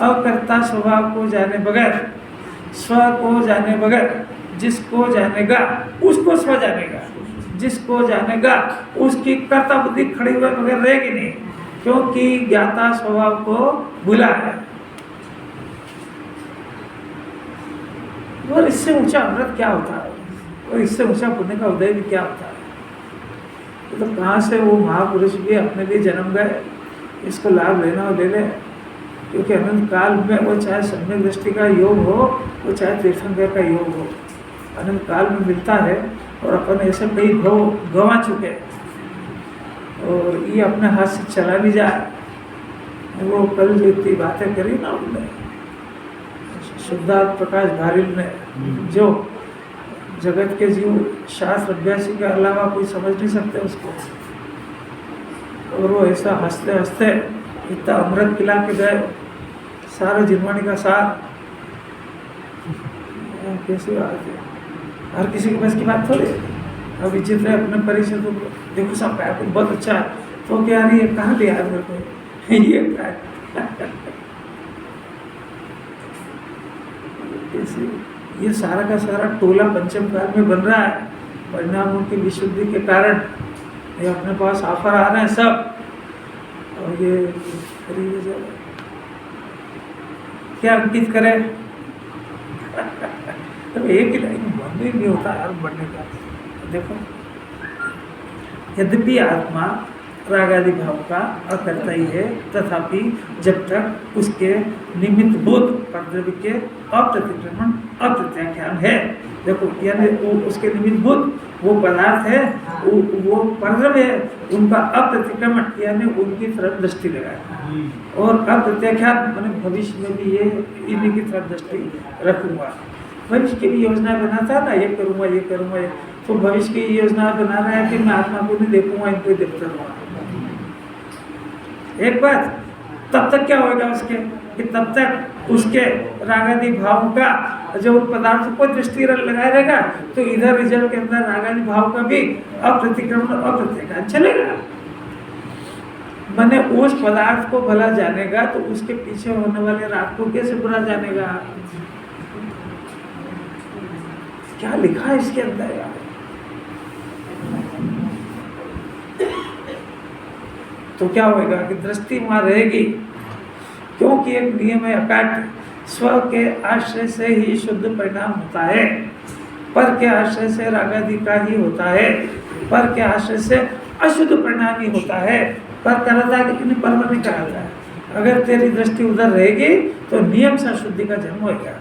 अकर्ता स्वभाव को जाने बगैर, स्व को जाने बगैर, जिसको जानेगा उसको स्व जानेगा। जिसको जानेगा उसकी कर्ता बुद्धि खड़ी हुए बगैर रहेगी नहीं, क्योंकि ज्ञाता स्वभाव को भूला है। और इससे ऊंचा अमृत क्या होता है, और इससे ऊंचा पुण्य का उदय भी क्या होता है। तो कहाँ से वो महापुरुष भी अपने लिए जन्म गए, इसको लाभ लेना हो ले ले। क्योंकि अनंत काल में वो चाहे सम्यक दृष्टि का योग हो, वो चाहे तीर्थंकर का योग हो, अनंत काल में मिलता है। और अपन ऐसे कई गवा चुके, और ये अपने हाथ से चला भी जाए। वो कल जितनी बातें करी ना उनने, शुद्धार्थ प्रकाश भारिल ने, जो जगत के जीव शास्त्र अभ्यासी के अलावा कोई समझ नहीं सकते उसको, और वो ऐसा हंसते हंसते इतना अमृत पिला के गए, सारा जिनवाणी का सार। कैसी बात है, हर किसी के पास की बात थोड़ी। अब इज्जत है अपने परिचय, तो देखो सब क्या बहुत अच्छा है, तो क्या नहीं है, कहाँ लिया है मेरे को ये क्या है? ये सारा का सारा टोला पंचम काल में बन रहा है, परिणामों की विशुद्धि के कारण। ये अपने पास ऑफर आ रहे हैं सब, और ये क्या अंकित करें? तो एक ही लाइन बंद ही नहीं होता यार बढ़ने का। देखो, यद्यपि आत्मा रागादि भाव का अकर्ता ही है, तथापि जब तक उसके निमित्त बोध पर द्रव्य के अप्रतिक्रमण अप्रत्याख्यान है, देखो यानी उसके निमित्तभूत वो पदार्थ है, वो परद्रव है, उनका अप्रतिक्रमण यानी उनकी तरफ दृष्टि लगाए, और अप्रत्याख्यात मैंने भविष्य में भी ये इन्हीं की तरफ दृष्टि रखूंगा। भविष्य की भी योजना बनाता ना, ये करूंगा ये करूंगा, तो भविष्य की योजना बना रहा है कि मैं आत्मा को नहीं देखूंगा, इनको देखता रहूंगा। एक बात, तब तक क्या होगा उसके कि तब तक उसके रागादि भाव का जो पदार्थों को दृष्टि लगाए रहेगा, तो इधर रिजल्ट के अंदर रागादि भाव का भी अप्रतिक्रमण अप्रत्याख्यान चलेगा। मैंने उस पदार्थ को भला जानेगा तो उसके पीछे होने वाले राग को कैसे बुरा जानेगा? क्या लिखा है इसके अंदर यार? तो क्या होगा कि दृष्टि वहां रहेगी, क्योंकि एक नियम है अकाट्य, स्व के आश्रय से ही शुद्ध परिणाम होता है, पर के आश्रय से रागादि का ही होता है, पर के आश्रय से अशुद्ध परिणाम ही होता है। पर कराता है लेकिन परवर नहीं कराता है। अगर तेरी दृष्टि उधर रहेगी तो नियम से अशुद्धि का जन्म होगा।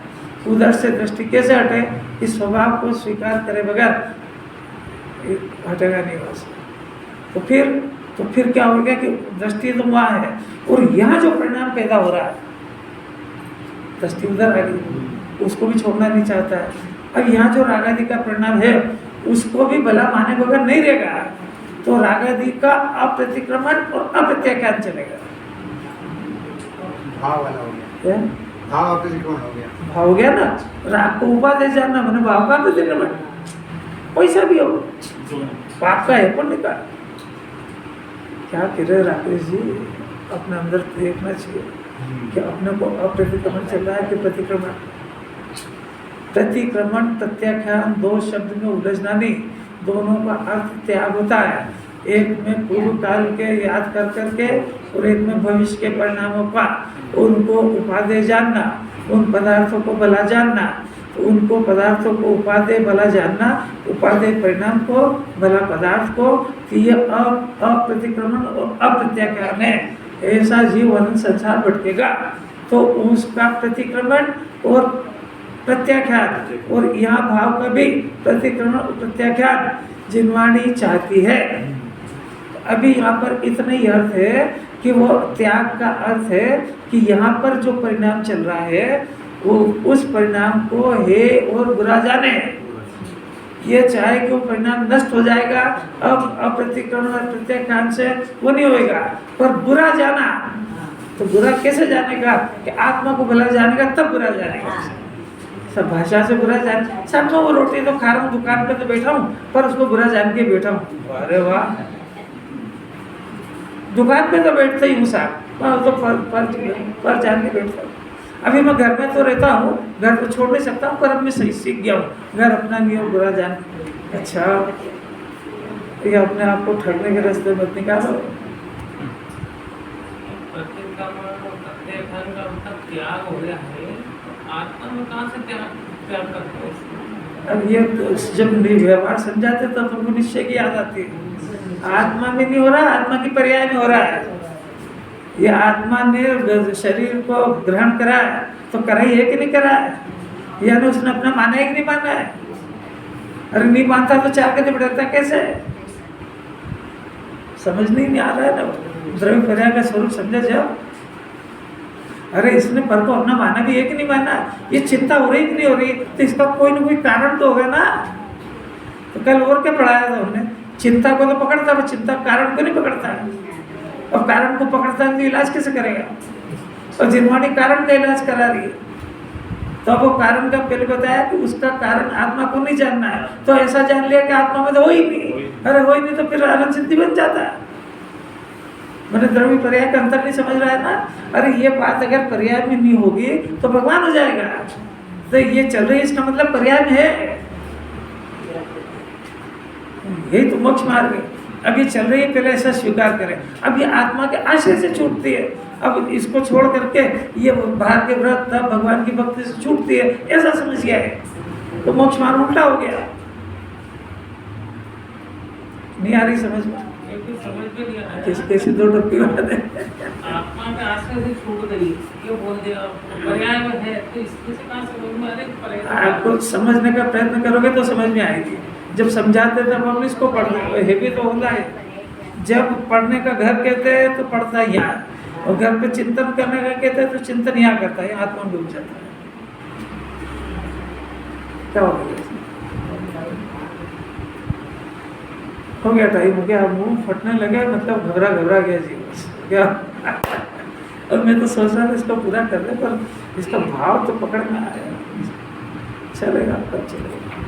उधर से दृष्टि कैसे हटे? इस स्वभाव को स्वीकार करे बगैर हटेगा नहीं वहां से। तो फिर क्या होगा कि दृष्टि तो वहाँ है और यहाँ जो परिणाम पैदा हो रहा है, दृष्टि उधर आ गई, उसको भी छोड़ना नहीं चाहता है। अब यहाँ जो रागादि का परिणाम है उसको भी भला माने बगैर नहीं रहेगा, तो रागादि का अप्रतिक्रमण और अप्रत्याख्यान चलेगा। भाव वाला हो गया, भाव अप्रतिक्रमण हो गया। भाव हो गया ना, राग को उपादेय जानना मैंने भाव का अप्रतिक्रमण, पैसा भी हो पाप का है पुण्य का। क्या कह रहे राकेश जी, अपने अंदर देखना चाहिए कि अपने को अप्रतिक्रमण चल रहा है कि प्रतिक्रमण। प्रतिक्रमण प्रत्याख्यान दो शब्द में उलझना नहीं, दोनों का अर्थ त्याग होता है। एक में पूर्व काल के याद कर करके और एक में भविष्य के परिणामों का, उनको उपादेय जानना, उन पदार्थों को भला जानना, उनको पदार्थों को उपादेय भला जानना, उपादेय परिणाम को भला पदार्थ को, कि ये अप्रतिक्रमण और अप्रत्याख्यान है। ऐसा जीवन संसार भटकेगा तो उसका प्रतिक्रमण और प्रत्याख्यान, और यहाँ भाव का भी प्रतिक्रमण और प्रत्याख्यान जिनवाणी चाहती है। अभी यहाँ पर इतना ही अर्थ है कि वो त्याग का अर्थ है कि यहाँ पर जो परिणाम चल रहा है वो उस परिणाम को है और बुरा जाने। ये चाहे कि वो परिणाम नष्ट हो जाएगा, अब अप्रतिक्रमण और प्रत्याख्यान से वो नहीं होएगा, पर बुरा जाना, तो बुरा कैसे जानेगा कि आत्मा को भला जानेगा तब बुरा जानेगा। सब भाषा से बुरा जान, समझो वो रोटी तो खा रहा हूँ, दुकान पे तो बैठा हूँ, पर उसको बुरा जान के बैठा हूँ। अरे वाह, दुकान पे तो बैठता ही हूँ साहब, तो पर जान के बैठता हूँ। अभी मैं घर में तो रहता हूँ, घर को छोड़ नहीं सकता हूँ, पर अब मैं सही सीख गया हूँ, घर अपना नहीं हो बुरा जान। अच्छा, ये अपने आप को ठगने के रास्ते मत निकालो। त्याग हो गया है, आत्मा में कहाँ से त्याग करते हो? अब ये जब व्यवहार समझाते तो तुमको निश्चय की याद आती है। आत्मा में नहीं हो रहा, आत्मा की पर्याय में हो रहा है। ये आत्मा ने शरीर को ग्रहण करा है तो करा ही है कि नहीं करा है, यानी उसने अपना माना है कि नहीं माना है? अरे नहीं मानता तो चाह के निपटता कैसे? समझ नहीं आ रहा है ना, द्रव्य पर्याय का स्वरूप समझा जाओ। अरे इसने पर को अपना माना भी है कि नहीं माना, ये चिंता हो रही कि नहीं हो रही, तो इसका कोई ना कोई कारण तो होगा ना। तो कल और क्या पढ़ाया था हमने, चिंता को तो पकड़ता है, चिंता कारण को नहीं पकड़ता है। और कारण को पकड़ता है तो इलाज कैसे करेगा? और जिनवाणी कारण का इलाज करा रही है, तो अब वो कारण का पहले बताया कि उसका कारण आत्मा को नहीं जानना है, तो ऐसा जान लिया कि आत्मा में तो हो ही नहीं। अरे हो ही नहीं तो फिर अनंत सिद्धि बन जाता है। मैंने द्रव्य पर्याय का अंतर नहीं समझ रहा है ना। अरे ये बात अगर पर्याय में नहीं होगी तो भगवान हो जाएगा, तो ये चल रही है इसका मतलब पर्याय में है, यही तो मोक्ष मार्ग है। अब ये चल रही है, पहले ऐसा स्वीकार करें। अब ये आत्मा के आश्रय से छूटती है, अब इसको छोड़ करके ये बाहर के व्रत तब भगवान की भक्ति से छूटती है, ऐसा समझ गया है, तो मोक्ष मार्ग उल्टा हो गया। नहीं आ रही समझ में? ये समझ में नहीं आया। कैसी दो टोपी वाले आत्मा के आश्रय से छूट गई, ये बोल दिया पर्याय में है, तो इससे कहाँ समझ में आ रही पर्याय? आपको समझने का प्रयत्न करोगे तो समझ में आएगी। जब समझाते तब हम इसको पढ़ते है भी तो होता है। जब पढ़ने का घर कहते हैं तो पढ़ता है यहाँ, और घर पे चिंतन करने का कहते हैं तो चिंतन यहाँ करता है, आत्मा डूब जाता है। क्या हो गया? हो गया टाइम हो गया, मुंह फटने लगे, मतलब घबरा गया जी बस क्या। और मैं तो सोच रहा था इसको पूरा कर दे, पर इसका भाव तो पकड़ में आया। चलेगा, कब चलेगा।